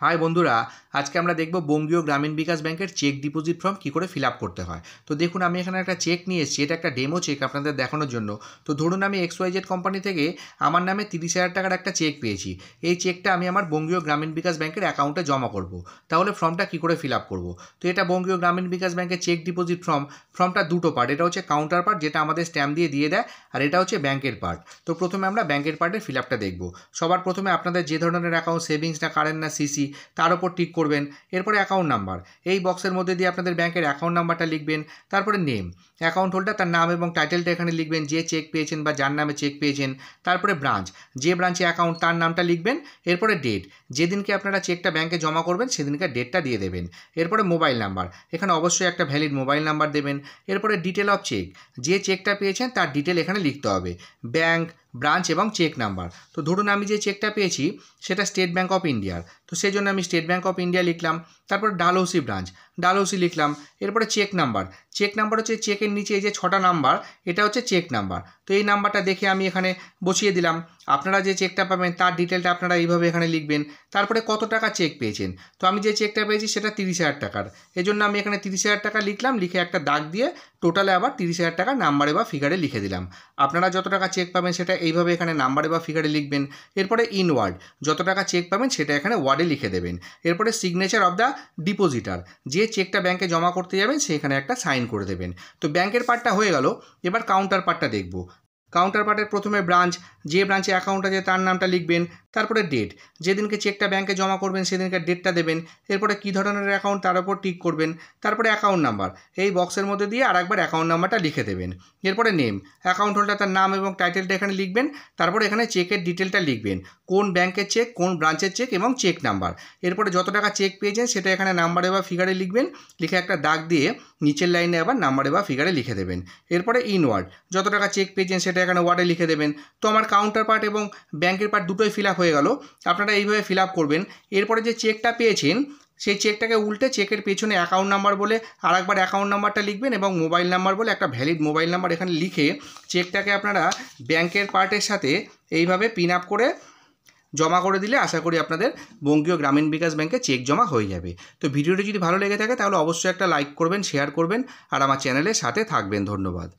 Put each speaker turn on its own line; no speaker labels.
High বন্ধুরা, আজকে আমরা দেখব বঙ্গীয় গ্রামীণ বিকাশ ব্যাংকের চেক ডিপোজিট ফর্ম কী করে ফিল আপ করতে হয়। তো দেখুন, আমি এখানে একটা চেক নিয়ে এসেছি। এটা একটা ডেমো চেক আপনাদের দেখানোর জন্য। তো ধরুন, আমি XYZ কোম্পানি থেকে আমার নামে 30,000 টাকার একটা চেক পেয়েছি। এই চেকটা আমি আমার বঙ্গীয় গ্রামীণ বিকাশ ব্যাংকের অ্যাকাউন্টে জমা করব। তাহলে ফর্মটা কী করে ফিল আপ করব? তো এটা বঙ্গীয় গ্রামীণ বিকাশ ব্যাংকের চেক ডিপোজিট ফর্মটা দুটো পার্ট। এটা হচ্ছে কাউন্টার পার্ট, যেটা আমাদের স্ট্যাম্প দিয়ে দেয়, আর এটা হচ্ছে ব্যাংকের পার্ট। তো প্রথমে আমরা ব্যাংকের পার্টের ফিল আপটা দেখব। সবার প্রথমে আপনাদের যে ধরনের অ্যাকাউন্ট, সেভিংস না কারেন্ট না সিসি, তার উপর টিক করবেন। এরপরে অ্যাকাউন্ট নাম্বার, এই বক্সের মধ্যে দিয়ে আপনাদের ব্যাংকের অ্যাকাউন্ট নাম্বারটা লিখবেন। তারপরে নেম, অ্যাকাউন্ট হোল্ডার তার নাম এবং টাইটেলটা এখানে লিখবেন, যে চেক পেয়েছেন বা যার নামে চেক পেয়েছেন। তারপরে ব্রাঞ্চ, যে ব্রাঞ্চে অ্যাকাউন্ট তার নামটা লিখবেন। এরপরে ডেট, যেদিনকে আপনারা চেকটা ব্যাংকে জমা করবেন সেদিনকে ডেটটা দিয়ে দেবেন। এরপরে মোবাইল নাম্বার, এখানে অবশ্যই একটা ভ্যালিড মোবাইল নাম্বার দেবেন। এরপরে ডিটেল অফ চেক, যে চেকটা পেয়েছেন তার ডিটেল এখানে লিখতে হবে, ব্যাংক, ব্রাঞ্চ এবং চেক নাম্বার। তো ধরুন, আমি যে চেকটা পেয়েছি সেটা স্টেট ব্যাংক অফ ইন্ডিয়ার, তো সেই জন্য আমি স্টেট ব্যাংক অফ ইন্ডিয়া লিখলাম। তারপর ডালহৌসি ব্রাঞ্চ, ডালহৌসি লিখলাম। এরপরে চেক নাম্বার হচ্ছে চেকের নিচে এই যে 6টা নাম্বার, এটা হচ্ছে চেক নাম্বার। তো এই নাম্বারটা দেখে আমি এখানে বসিয়ে দিলাম। আপনারা যে চেকটা পাবেন তার ডিটেলটা আপনারা এইভাবে এখানে লিখবেন। তারপরে কত টাকা চেক পেয়েছেন, তো আমি যে চেকটা পেয়েছি সেটা 30,000 টাকার, এই জন্য আমি এখানে 30,000 টাকা লিখলাম। লিখে একটা দাগ দিয়ে টোটালে আবার 30,000 টাকা নাম্বারে বা ফিগারে লিখে দিলাম। আপনারা যত টাকা চেক পাবেন সেটা এইভাবে এখানে নাম্বারে বা ফিগারে লিখবেন। এরপরে ইনওয়ার্ড, যত টাকা চেক পাবেন সেটা এখানে ওয়ার্ডে লিখে দেবেন। এরপরে সিগনেচার অফ দ্য ডিপোজিটার, যে চেকটা ব্যাংকে জমা করতে যাবেন সেখানে একটা সাইন করে দেবেন। তো ব্যাংকের পার্টটা হয়ে গেল। এবার কাউন্টার পার্টটা দেখব। কাউন্টার পার্টের প্রথমে ব্রাঞ্চ, যে ব্রাঞ্চে অ্যাকাউন্ট আছে তার নামটা লিখবেন। তারপরে ডেট, যেদিনকে চেকটা ব্যাংকে জমা করবেন সেদিনকে ডেটটা দেবেন। এরপরে কী ধরনের অ্যাকাউন্ট তার উপর টিক করবেন। তারপরে অ্যাকাউন্ট নাম্বার, এই বক্সের মধ্যে দিয়ে আরেকবার অ্যাকাউন্ট নাম্বারটা লিখে দেবেন। এরপরে নেম, অ্যাকাউন্ট হোল্ডার তার নাম এবং টাইটেলটা এখানে লিখবেন। তারপরে এখানে চেকের ডিটেলটা লিখবেন, কোন ব্যাংকের চেক, কোন ব্রাঞ্চের চেক এবং চেক নাম্বার। এরপরে যত টাকা চেক পেয়েছেন সেটা এখানে নাম্বারে বা ফিগারে লিখবেন। লিখে একটা দাগ দিয়ে নিচের লাইনে আবার নাম্বারে বা ফিগারে লিখে দেবেন। এরপরে ইনওয়ার্ড, যত টাকা চেক পেয়েছেন সেটা এখানে ওয়ার্ডে লিখে দেবেন। তো আমার কাউন্টার পার্ট এবং ব্যাংকের পার্ট দুটোই ফিল আপ হয়ে গেল। আপনারা এইভাবে ফিল আপ করবেন। এরপরে যে চেকটা পেয়েছেন সেই চেকটাকে উল্টে চেকের পেছনে অ্যাকাউন্ট নাম্বার বলে আরেকবার অ্যাকাউন্ট নাম্বারটা লিখবেন এবং মোবাইল নাম্বার বলে একটা ভ্যালিড মোবাইল নাম্বার এখানে লিখে চেকটাকে আপনারা ব্যাংকের পার্টের সাথে এইভাবে পিন আপ করে জমা করে দিলে আশা করি আপনাদের বঙ্গীয় গ্রামীণ বিকাশ ব্যাংকে চেক জমা হয়ে যাবে। তো ভিডিওটি যদি ভালো লেগে থাকে তাহলে অবশ্যই একটা লাইক করবেন, শেয়ার করবেন আর আমার চ্যানেলের সাথে থাকবেন। ধন্যবাদ।